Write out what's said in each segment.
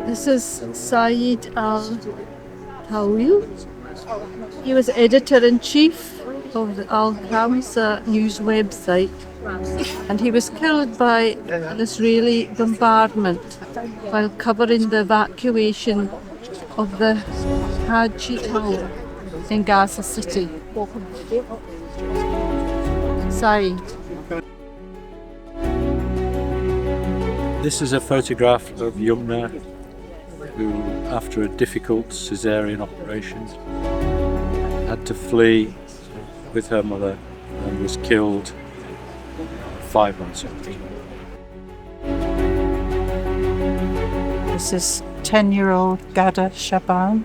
This is Saeed Al-Tawil. He was editor-in-chief of the Al-Gaza news website, and he was killed by an Israeli bombardment while covering the evacuation of the Haji Tower in Gaza City. Saeed. This is a photograph of Yumna, who, after a difficult caesarean operation, had to flee with her mother and was killed 5 months ago. This is 10-year-old Gaza Shaban,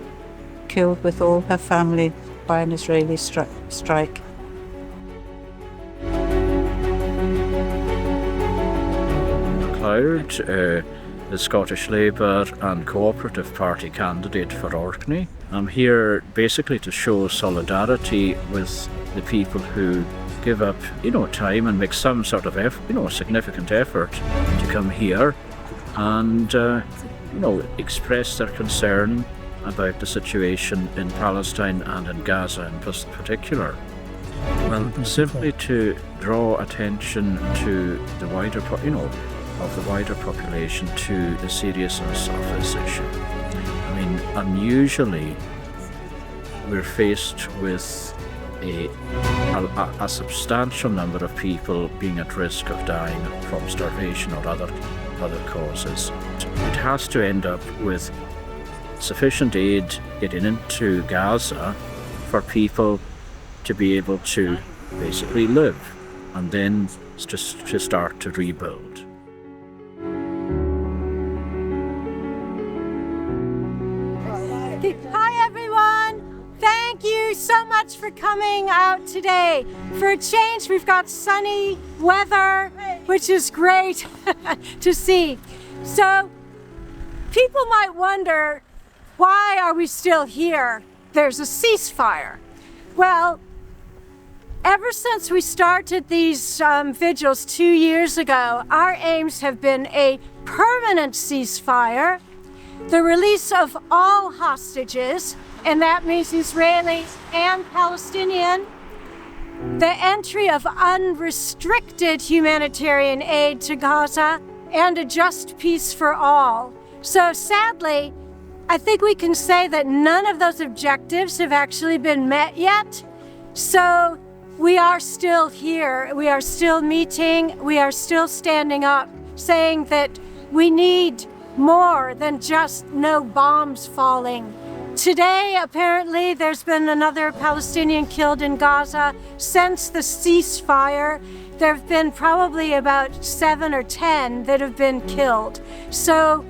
killed with all her family by an Israeli strike. MacLeod, the Scottish Labour and Cooperative Party candidate for Orkney. I'm here basically to show solidarity with the people who give up, time and make some sort of significant effort to come here and, express their concern about the situation in Palestine and in Gaza in particular. Well, simply to draw attention to the wider, of the wider population to the seriousness of this issue. I mean, unusually, we're faced with a substantial number of people being at risk of dying from starvation or other causes. It has to end up with sufficient aid getting into Gaza for people to be able to basically live and then to start to rebuild. Hi everyone! Thank you so much for coming out today. For a change, we've got sunny weather, which is great to see. So, people might wonder, why are we still here? There's a ceasefire. Well, ever since we started these vigils 2 years ago, our aims have been a permanent ceasefire, the release of all hostages, and that means Israelis and Palestinian, the entry of unrestricted humanitarian aid to Gaza, and a just peace for all. So sadly, I think we can say that none of those objectives have actually been met yet. So we are still here, we are still meeting, we are still standing up, saying that we need more than just no bombs falling. Today, apparently, there's been another Palestinian killed in Gaza. Since the ceasefire, there have been probably about 7 or 10 that have been killed. So,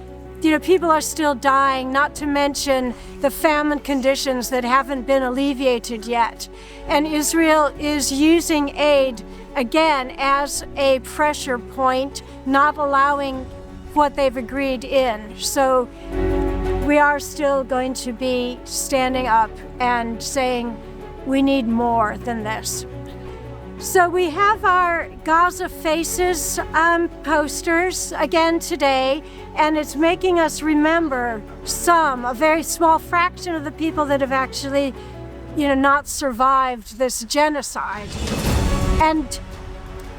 people are still dying, not to mention the famine conditions that haven't been alleviated yet. And Israel is using aid, again, as a pressure point, not allowing what they've agreed in. So we are still going to be standing up and saying we need more than this. So we have our Gaza Faces posters again today, and it's making us remember a very small fraction of the people that have actually, not survived this genocide. And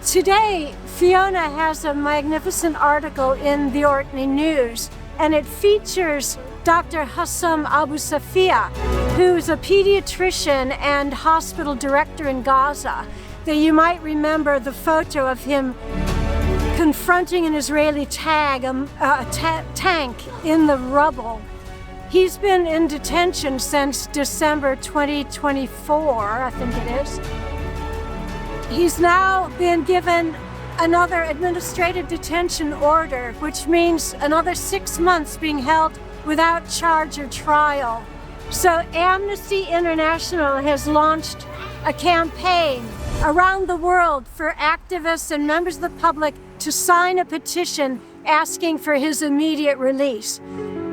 today, Fiona has a magnificent article in the Orkney News, and it features Dr. Hassam Abu Safia, who's a pediatrician and hospital director in Gaza. That you might remember the photo of him confronting an Israeli tank in the rubble. He's been in detention since December 2024, I think it is. He's now been given another administrative detention order, which means another 6 months being held without charge or trial. So Amnesty International has launched a campaign around the world for activists and members of the public to sign a petition asking for his immediate release.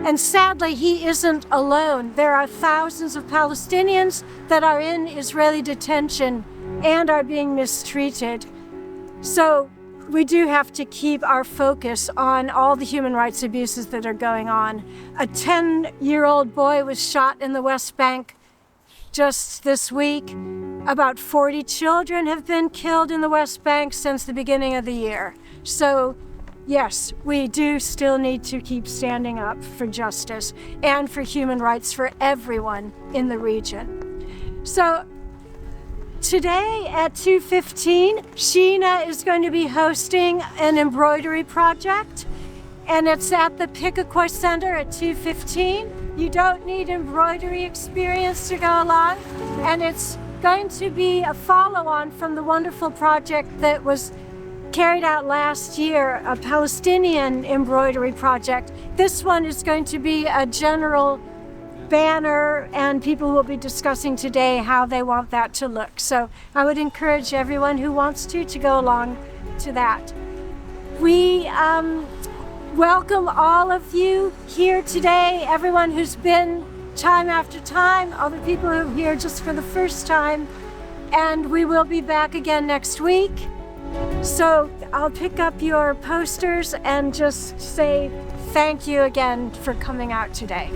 And sadly, he isn't alone. There are thousands of Palestinians that are in Israeli detention and are being mistreated. So we do have to keep our focus on all the human rights abuses that are going on. A 10-year-old boy was shot in the West Bank just this week. About 40 children have been killed in the West Bank since the beginning of the year. So yes, we do still need to keep standing up for justice and for human rights for everyone in the region. So today at 2:15, Sheena is going to be hosting an embroidery project, and it's at the Pickakoi Center at 2:15. You don't need embroidery experience to go along, and it's going to be a follow-on from the wonderful project that was carried out last year, a Palestinian embroidery project. This one is going to be a general banner, and people will be discussing today how they want that to look. So I would encourage everyone who wants to go along to that. We welcome all of you here today, everyone who's been time after time, all the people who are here just for the first time, and we will be back again next week. So I'll pick up your posters and just say thank you again for coming out today.